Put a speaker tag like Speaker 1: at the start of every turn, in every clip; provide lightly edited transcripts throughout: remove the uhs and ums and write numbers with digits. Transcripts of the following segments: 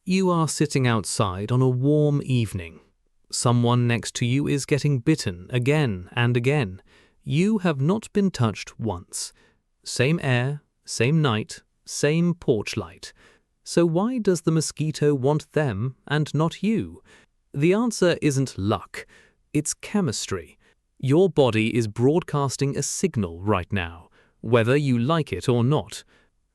Speaker 1: You are sitting outside on a warm evening. Someone next to you is getting bitten again and again. You have not been touched once. Same air, same night, same porch light. So why does the mosquito want them and not you? The answer isn't luck. It's chemistry. Your body is broadcasting a signal right now, whether you like it or not.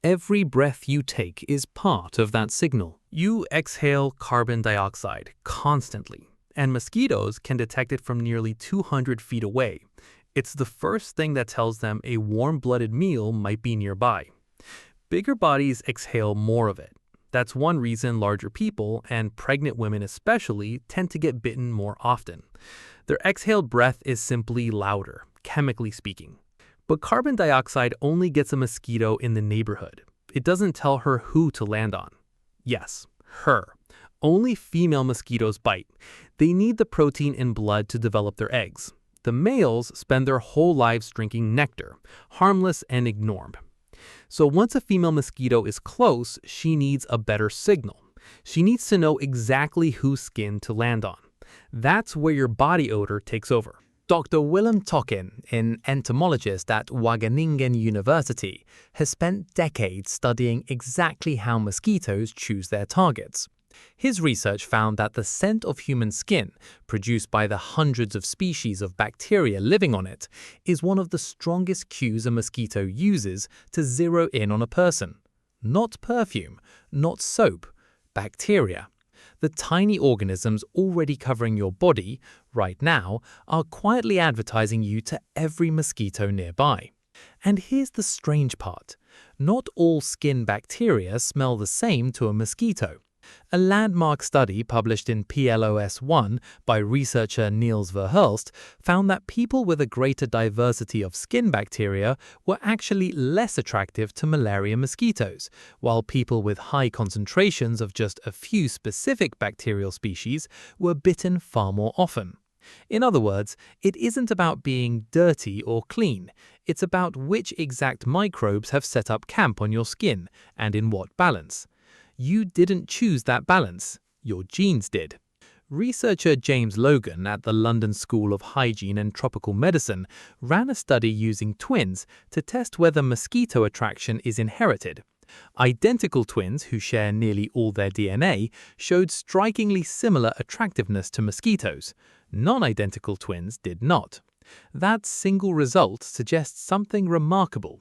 Speaker 1: Every breath you take is part of that signal.
Speaker 2: You exhale carbon dioxide constantly, and mosquitoes can detect it from nearly 200 feet away. It's the first thing that tells them a warm-blooded meal might be nearby. Bigger bodies exhale more of it. That's one reason larger people, and pregnant women especially, tend to get bitten more often. Their exhaled breath is simply louder, chemically speaking. But carbon dioxide only gets a mosquito in the neighborhood. It doesn't tell her who to land on. Yes, her. Only female mosquitoes bite. They need the protein in blood to develop their eggs. The males spend their whole lives drinking nectar, harmless and ignored. So once a female mosquito is close, she needs a better signal. She needs to know exactly whose skin to land on. That's where your body odor takes over.
Speaker 3: Dr. Willem Tokin, an entomologist at Wageningen University, has spent decades studying exactly how mosquitoes choose their targets. His research found that the scent of human skin, produced by the hundreds of species of bacteria living on it, is one of the strongest cues a mosquito uses to zero in on a person. Not perfume, not soap, bacteria. The tiny organisms already covering your body, right now, are quietly advertising you to every mosquito nearby. And here's the strange part. Not all skin bacteria smell the same to a mosquito. A landmark study published in PLOS One by researcher Niels Verhulst found that people with a greater diversity of skin bacteria were actually less attractive to malaria mosquitoes, while people with high concentrations of just a few specific bacterial species were bitten far more often. In other words, it isn't about being dirty or clean. It's about which exact microbes have set up camp on your skin and in what balance. You didn't choose that balance, your genes did. Researcher James Logan at the London School of Hygiene and Tropical Medicine ran a study using twins to test whether mosquito attraction is inherited. Identical twins who share nearly all their DNA showed strikingly similar attractiveness to mosquitoes. Non-identical twins did not. That single result suggests something remarkable.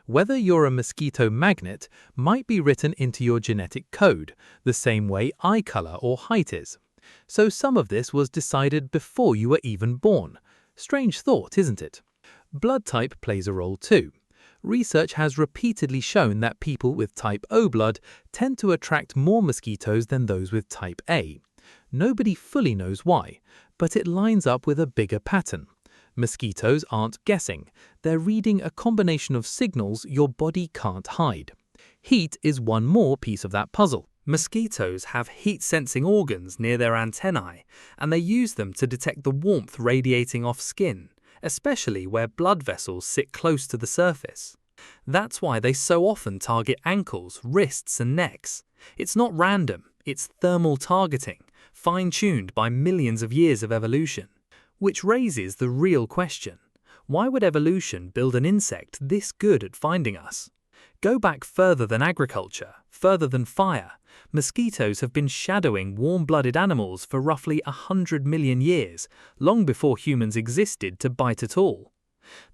Speaker 3: Whether you're a mosquito magnet might be written into your genetic code, the same way eye color or height is. So some of this was decided before you were even born. Strange thought, isn't it? Blood type plays a role too. Research has repeatedly shown that people with type O blood tend to attract more mosquitoes than those with type A. Nobody fully knows why, but it lines up with a bigger pattern. Mosquitoes aren't guessing. They're reading a combination of signals your body can't hide. Heat is one more piece of that puzzle.
Speaker 2: Mosquitoes have heat-sensing organs near their antennae, and they use them to detect the warmth radiating off skin, especially where blood vessels sit close to the surface. That's why they so often target ankles, wrists, and necks. It's not random, it's thermal targeting, fine-tuned by millions of years of evolution. Which raises the real question. Why would evolution build an insect this good at finding us? Go back further than agriculture, further than fire. Mosquitoes have been shadowing warm-blooded animals for roughly 100 million years, long before humans existed to bite at all.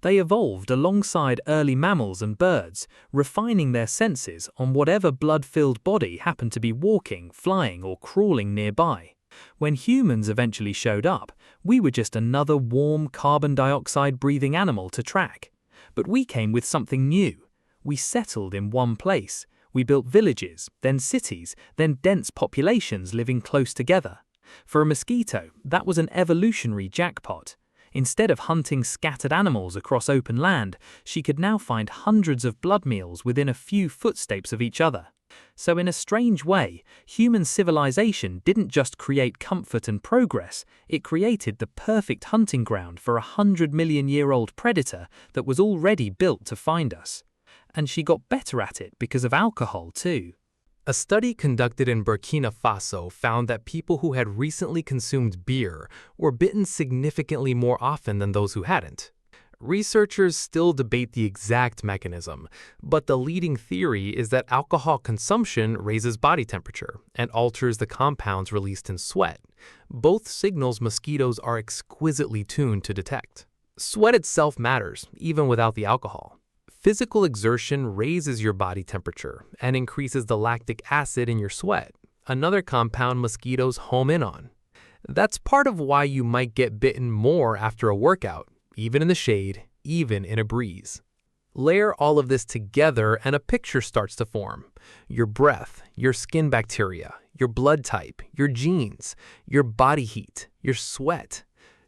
Speaker 2: They evolved alongside early mammals and birds, refining their senses on whatever blood-filled body happened to be walking, flying, or crawling nearby. When humans eventually showed up, we were just another warm carbon dioxide-breathing animal to track. But we came with something new. We settled in one place. We built villages, then cities, then dense populations living close together. For a mosquito, that was an evolutionary jackpot. Instead of hunting scattered animals across open land, she could now find hundreds of blood meals within a few footsteps of each other. So in a strange way, human civilization didn't just create comfort and progress, it created the perfect hunting ground for a 100-million-year-old predator that was already built to find us. And she got better at it because of alcohol too.
Speaker 3: A study conducted in Burkina Faso found that people who had recently consumed beer were bitten significantly more often than those who hadn't. Researchers still debate the exact mechanism, but the leading theory is that alcohol consumption raises body temperature and alters the compounds released in sweat, both signals mosquitoes are exquisitely tuned to detect. Sweat itself matters, even without the alcohol. Physical exertion raises your body temperature and increases the lactic acid in your sweat, another compound mosquitoes home in on. That's part of why you might get bitten more after a workout, even in the shade, even in a breeze. Layer all of this together and a picture starts to form. Your breath, your skin bacteria, your blood type, your genes, your body heat, your sweat.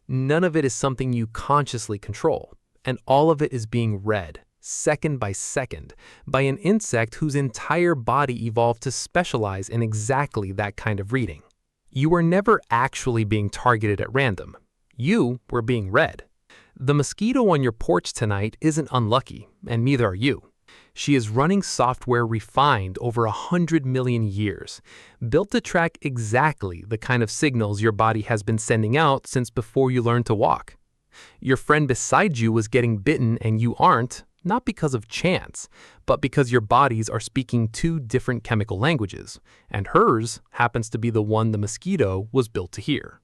Speaker 3: None of it is something you consciously control, and all of it is being read, second by second, by an insect whose entire body evolved to specialize in exactly that kind of reading. You were never actually being targeted at random. You were being read. The mosquito on your porch tonight isn't unlucky, and neither are you. She is running software refined over 100 million years, built to track exactly the kind of signals your body has been sending out since before you learned to walk. Your friend beside you was getting bitten and you aren't, not because of chance, but because your bodies are speaking two different chemical languages, and hers happens to be the one the mosquito was built to hear.